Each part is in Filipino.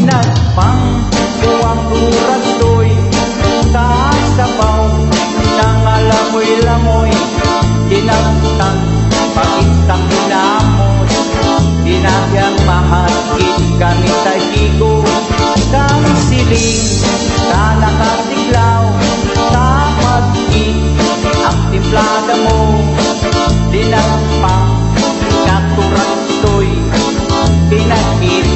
Tinagpang buwang turag-toy sa sabaw ng alamoy-lamoy. Tinagtang pag-isang hinamos, dinagyang mahagkit kami sa higo. Kang siling sa nakasiglaw, sa pag-ik ang timplada mo. Tinagpang naturag-toy, pinag-itro.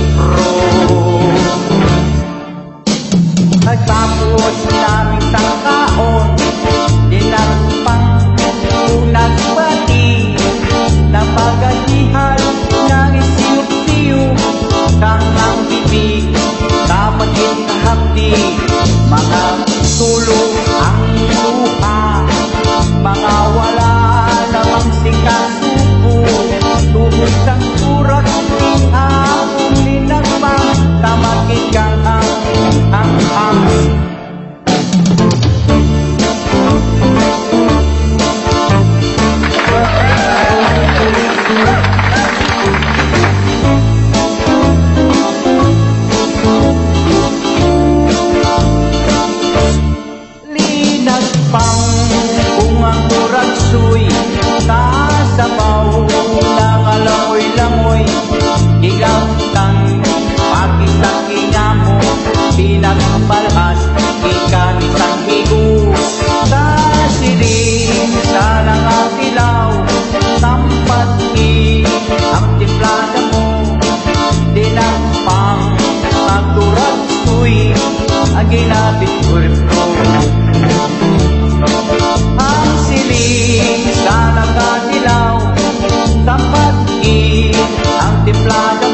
Pagtapos naming tangkaon, dinagpang unagbati na pagatihan ng isiyup-siyup kang ang bibig kapagin kahapdi. Mga tulong ang luha, mga wala namang sikasupo, tubos ang surat ang linagpang tamagin kang ang linagpang bungang turagsoy sa sabaw ng alamoy-lamoy. Igantang pakisakinga mo, pinagmalhas ikanis ang higo. Sa siling sa nangatilaw, sampati ang timplada mo. Dinagpang magturagsoy ang ginabit kurpo. Ang siling sa nagkadilaw, sampati ang timplada